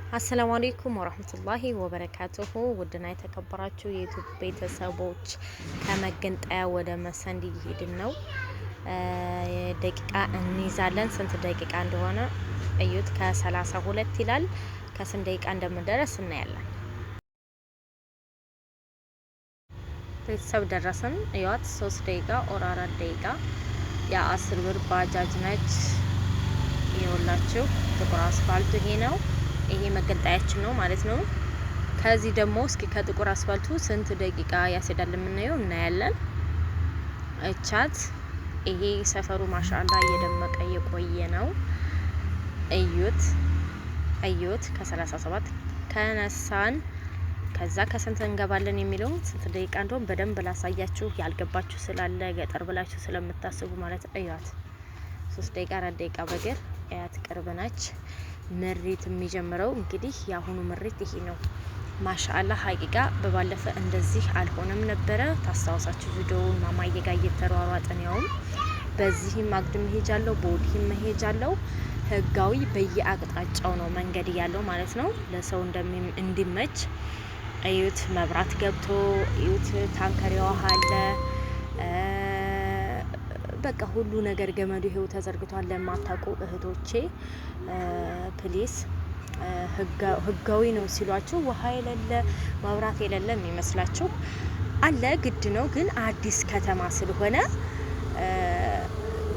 አሰላሙ አለይኩም ወራህመቱላሂ ወበረካቱሁ። ውድና የተከበራችሁ የዩቲዩብ ቤተሰቦች ከመገንጠያ ወደ መሰንዲ እየሄድን ነው። ደቂቃ እንይዛለን። ስንት ደቂቃ እንደሆነ እዩት። ከ32 ይላል። ከስንት ደቂቃ እንደምንደርስ እናያለን። ቤተሰብ ደረስን። እዩት 3 ደቂቃ ኦር 4 ደቂቃ። የ10 ብር ባጃጅ ነች። ይኸውላችሁ ጥቁር አስፋልቱ ይሄ ነው። ይሄ መገንጠያችን ነው ማለት ነው። ከዚህ ደግሞ እስኪ ከጥቁር አስፋልቱ ስንት ደቂቃ ያስሄዳል የምናየው እናያለን። እቻት ይሄ ሰፈሩ ማሻአላ እየደመቀ እየቆየ ነው። እዩት እዩት። ከ37 ከነሳን ከዛ ከስንት እንገባለን የሚለው ስንት ደቂቃ እንደሆነ በደንብ ላሳያችሁ። ያልገባችሁ ስላለ ገጠር ብላችሁ ስለምታስቡ ማለት እዩት። 3 ደቂቃ 4 ደቂቃ በእግር አያት ቅርብ ነች። ምሪት የሚጀምረው እንግዲህ የአሁኑ ምሪት ይሄ ነው። ማሻአላ ሀቂቃ በባለፈ እንደዚህ አልሆነም ነበረ። ታስታውሳችሁ ቪዲዮውን ማማዬ ጋር እየተሯሯጥን ያውም በዚህም አግድም መሄጃለሁ በወዲህም መሄጃለሁ። ህጋዊ በየአቅጣጫው ነው መንገድ ያለው ማለት ነው። ለሰው እንዲመች እዩት። መብራት ገብቶ እዩት። ታንከር ውሃ አለ። በቃ ሁሉ ነገር ገመዱ ይሄው ተዘርግቷል። ለማታውቁ እህቶቼ ፕሊስ ህጋዊ ነው ሲሏችሁ ውሃ የሌለ መብራት የሌለ የሚመስላችሁ አለ። ግድ ነው ግን አዲስ ከተማ ስለሆነ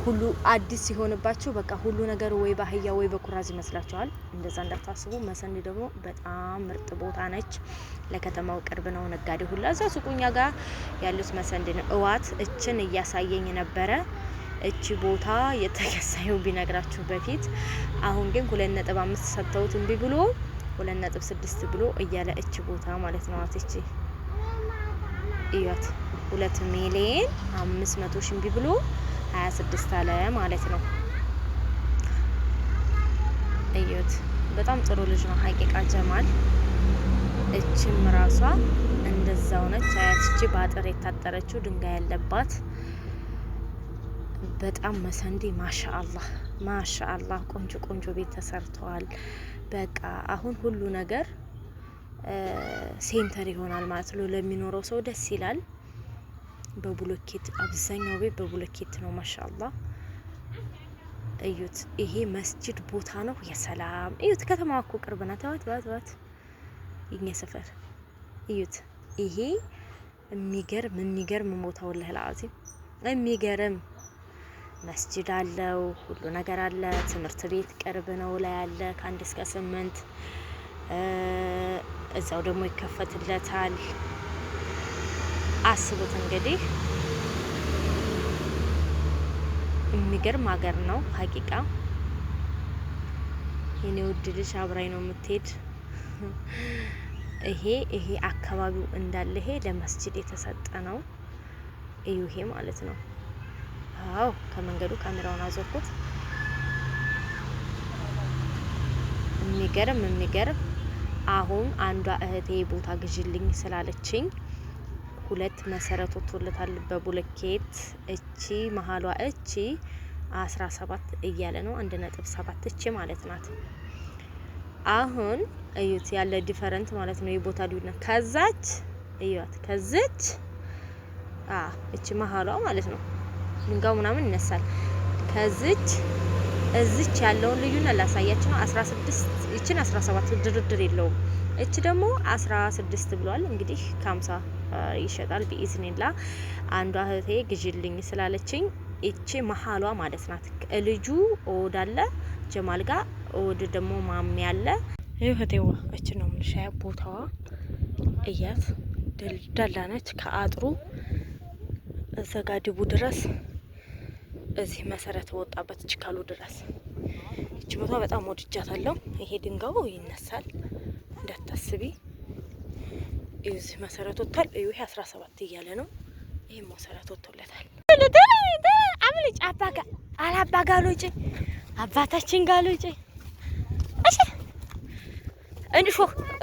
ሁሉ አዲስ ሲሆንባችሁ በቃ ሁሉ ነገር ወይ ባህያ ወይ በኩራዝ ይመስላችኋል። እንደዛ እንዳታስቡ። መሰንዲ ደግሞ በጣም ምርጥ ቦታ ነች። ለከተማው ቅርብ ነው። ነጋዴ ሁላ እዛ ሱቁኛ ጋር ያሉት መሰንዲ ነው። እዋት እችን እያሳየኝ ነበረ። እቺ ቦታ የተገሳዩ ቢነግራችሁ በፊት አሁን ግን 2.5 ሰጥተውት እንቢ ብሎ 2.6 ብሎ እያለ እቺ ቦታ ማለት ነው። እቺ እያት 2 ሚሊዮን 500 ሺህ እንቢ ብሎ 26 አለ ማለት ነው። እዩት። በጣም ጥሩ ልጅ ነው ሀቂቃ ጀማል። እቺም ራሷ እንደዛው ነች። አያትቺ ባጥር የታጠረችው ድንጋይ ያለባት በጣም መሰንዲ ማሻአላህ ማሻአላህ ቆንጆ ቆንጆ ቤት ተሰርተዋል። በቃ አሁን ሁሉ ነገር ሴንተር ይሆናል ማለት ነው። ለሚኖረው ሰው ደስ ይላል። በብሎኬት አብዛኛው ቤት በብሎኬት ነው። ማሻአላህ እዩት። ይሄ መስጂድ ቦታ ነው። የሰላም እዩት። ከተማዋ እኮ ቅርብ ናት። ተዋት የኛ ሰፈር እዩት። ይሄ የሚገርም ቦታ ወላሂ ለአዚም የሚገርም መስጂድ አለው። ሁሉ ነገር አለ። ትምህርት ቤት ቅርብ ነው ላይ አለ ከ1 እስከ 8 እዛው ደግሞ ይከፈትለታል። አስቡት እንግዲህ የሚገርም ሀገር ነው ሀቂቃ። የኔ ውድ ልጅ አብራኝ ነው የምትሄድ። ይሄ አካባቢው እንዳለ ይሄ ለመስጂድ የተሰጠ ነው። እዩ ይሄ ማለት ነው። አዎ ከመንገዱ ካሜራውን አዞርኩት። የሚገርም አሁን አንዷ እህቴ ቦታ ግዥልኝ ስላለችኝ 2 መሰረት ወጥቶለታል በቡልኬት። እቺ መሀሏ እቺ 17 እያለ ነው 1.7 እቺ ማለት ናት። አሁን እዩት ያለ ዲፈረንት ማለት ነው። የቦታ ልዩነት ከዛች እዩት ከዚች እቺ መሀሏ ማለት ነው። ድንጋው ምናምን ይነሳል። ከዚች እዚች ያለውን ልዩነት ላሳያችሁ ነው። 16 እቺን 17 ድርድር የለውም። እቺ ደግሞ 16 ብሏል። እንግዲህ ከ50 ይሸጣል ቢኢዝኒላ። አንዷ እህቴ ግዢልኝ ስላለችኝ እቺ መሀሏ ማለት ናት። ልጁ ወዳለ ጀማል ጋር ወደ ደግሞ ማሚ ያለ እህቴዋ እቺ ነው ምንሻያ ቦታዋ እያት ደላነች። ከአጥሩ ዘጋድቡ ድረስ እዚህ መሰረት ወጣበት ችካሉ ድረስ እቺ ቦታ በጣም ወድጃታለሁ። ይሄ ድንጋው ይነሳል እንዳታስቢ። እዚህ መሰረት ወጥቷል። ይሄ 17 እያለ ነው። ይሄ መሰረት ወጥቶለታል። አብልጭ አላባጋሎጭ አባታችን ጋሎጭ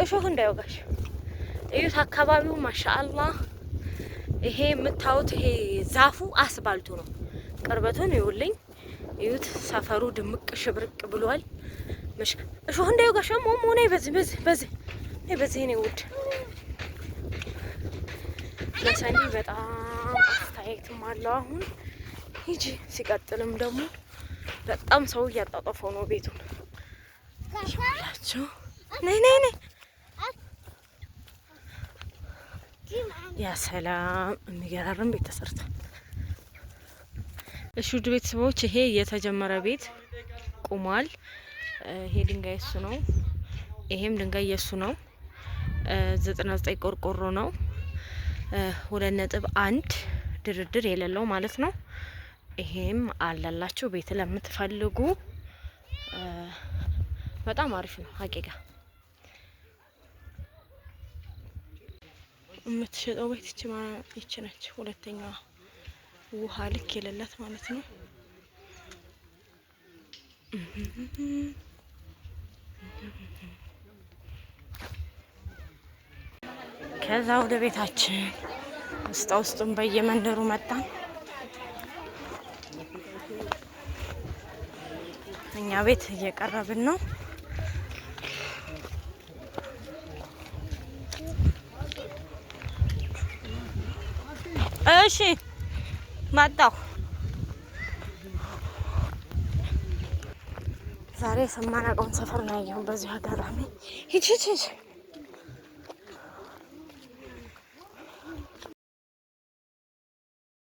እሾህ እንዳይወጋሽ። እዩት አካባቢው ማሻአላህ። ይሄ የምታዩት ይሄ ዛፉ አስባልቱ ነው። ቅርበቱን ይውልኝ እዩት። ሰፈሩ ድምቅ ሽብርቅ ብሏል። እሾህ እንዳይወጋሽ ሞሞ ነይ በዚህ እኔ ውድ ለሰኒ በጣም አስተያየትም አለው አሁን ሂጂ። ሲቀጥልም ደግሞ በጣም ሰው እያጣጣፈው ነው ቤቱን ይላችሁ። ነይ ያ ሰላም የሚገራርም ቤት ተሰርቷል። እሺ ውድ ቤተሰቦች ይሄ የተጀመረ ቤት ቁሟል። ይሄ ድንጋይ እሱ ነው፣ ይሄም ድንጋይ የሱ ነው። 99 ቆርቆሮ ነው። 2.1 ድርድር የሌለው ማለት ነው። ይሄም አላላችሁ ቤት ለምትፈልጉ በጣም አሪፍ ነው። ሀቂቃ የምትሸጠው ቤት ይቺ ነች። ሁለተኛዋ ውሃ ልክ የሌላት ማለት ነው። ከዛ ወደ ቤታችን ውስጡን በየመንደሩ መጣን። እኛ ቤት እየቀረብን ነው። እሺ መጣሁ። ዛሬ የሰማናቀውን ሰፈር ነው ያየሁት። በዚህ አጋጣሚ ሂጂ